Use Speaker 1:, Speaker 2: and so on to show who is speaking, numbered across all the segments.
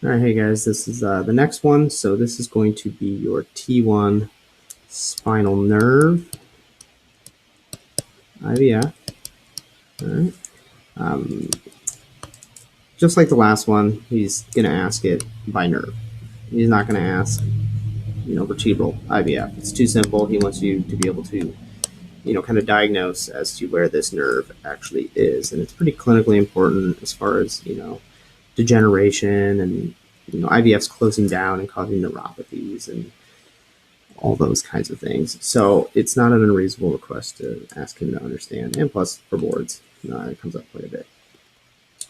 Speaker 1: All right, hey guys, this is the next one. So this is going to be your T1 spinal nerve IVF. All right. Just like the last one, he's going to ask it by nerve. He's not going to ask, vertebral IVF. It's too simple. He wants you to be able to, kind of diagnose as to where this nerve actually is. And it's pretty clinically important as far as, degeneration and, IVF's closing down and causing neuropathies and all those kinds of things. So it's not an unreasonable request to ask him to understand. And plus, for boards, it comes up quite a bit.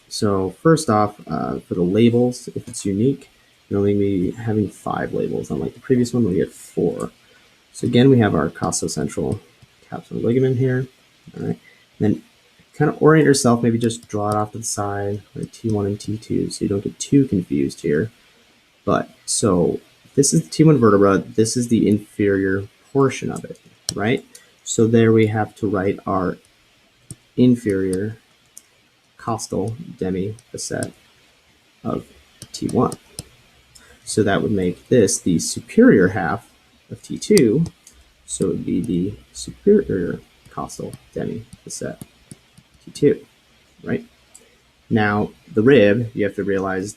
Speaker 1: So first off, for the labels, if it's unique, you're only going to be having 5 labels. Unlike the previous one, we get 4. So again, we have our costocentral capsular ligament here. All right. And then kind of orient yourself, maybe just draw it off to the side, like T1 and T2, so you don't get too confused here. But so this is the T1 vertebra. This is the inferior portion of it, right? So there we have to write our inferior costal demi-facet of T1. So that would make this the superior half of T2. So it would be the superior costal demi-facet T2, right? Now, the rib, you have to realize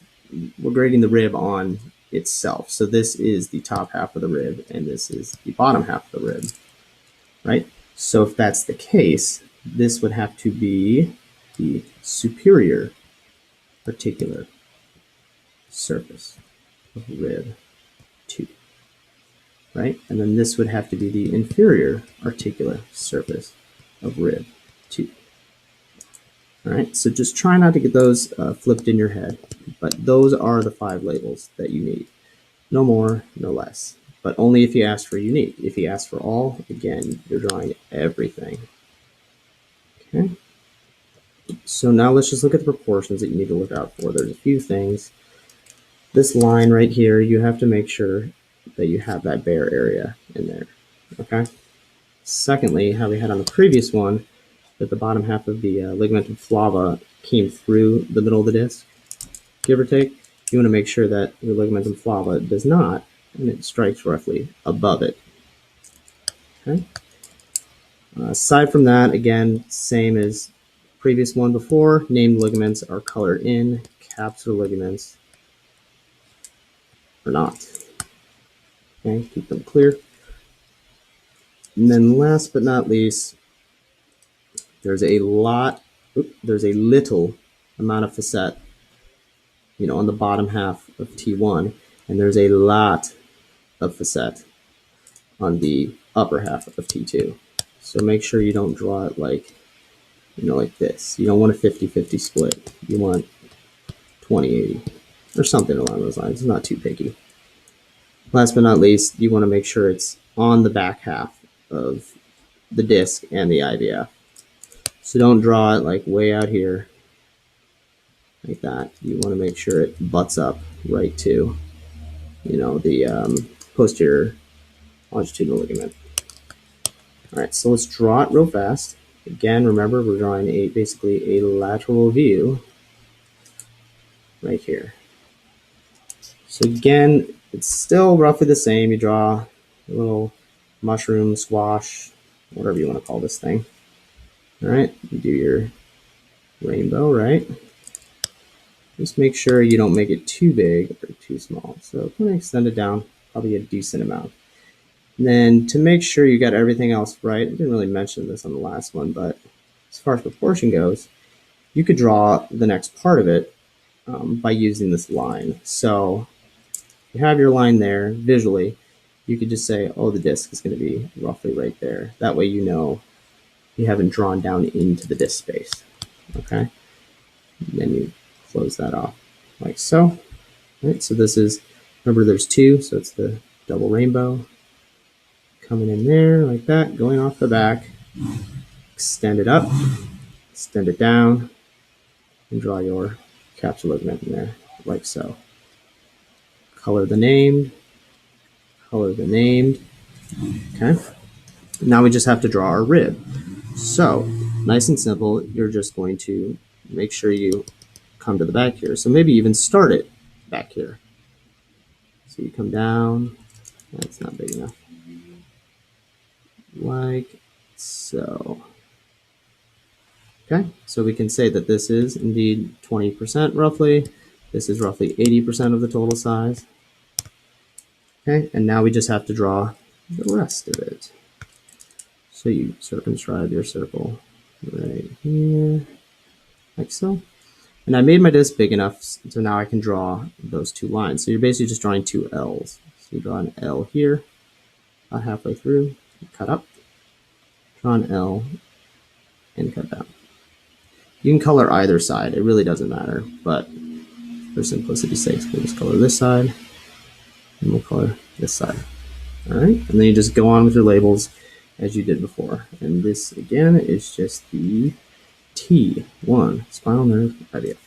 Speaker 1: we're grading the rib on itself. So this is the top half of the rib, and this is the bottom half of the rib, right? So if that's the case, this would have to be the superior articular surface of rib 2, right? And then this would have to be the inferior articular surface of rib 2. All right, so just try not to get those flipped in your head, but those are the 5 labels that you need. No more, no less, but only if you ask for unique. If you ask for all, again, you're drawing everything. Okay, so now let's just look at the proportions that you need to look out for. There's a few things. This line right here, you have to make sure that you have that bare area in there, okay? Secondly, how we had on the previous one, that the bottom half of the ligamentum flava came through the middle of the disc, give or take. You want to make sure that your ligamentum flava does not, and it strikes roughly above it. Okay. Aside from that, again, same as previous one before, named ligaments are colored in, capsular ligaments are not. Okay, keep them clear. And then last but not least, there's a little amount of facet, on the bottom half of T1, and there's a lot of facet on the upper half of T2. So make sure you don't draw it like, like this. You don't want a 50-50 split. You want 20-80 or something along those lines. It's not too picky. Last but not least, you want to make sure it's on the back half of the disc and the IVF. So don't draw it like way out here like that. You want to make sure it butts up right to, the posterior longitudinal ligament. All right, so let's draw it real fast. Again, remember we're drawing basically a lateral view right here. So again, it's still roughly the same. You draw a little mushroom, squash, whatever you want to call this thing. All right, you do your rainbow, right? Just make sure you don't make it too big or too small. So kind of extend it down, probably a decent amount. And then to make sure you got everything else right, I didn't really mention this on the last one, but as far as proportion goes, you could draw the next part of it by using this line. So you have your line there visually, you could just say, oh, the disc is going to be roughly right there. That way you know you haven't drawn down into the disc space, okay? And then you close that off like so. All right, so this is, remember there's 2, so it's the double rainbow coming in there like that, going off the back. Extend it up, extend it down, and draw your capsular ligament in there like so. Color the named, okay? Now we just have to draw our rib. So nice and simple, you're just going to make sure you come to the back here. So maybe even start it back here. So you come down, that's not big enough, like so. Okay, so we can say that this is indeed 20% roughly. This is roughly 80% of the total size. Okay, and now we just have to draw the rest of it. So you circumscribe your circle right here, like so. And I made my disc big enough so now I can draw those two lines. So you're basically just drawing two L's. So you draw an L here, about halfway through, cut up, draw an L, and cut down. You can color either side, it really doesn't matter, but for simplicity's sake, we'll just color this side, and we'll color this side. All right, and then you just go on with your labels as you did before. And this, again, is just the T1 spinal nerve IVF.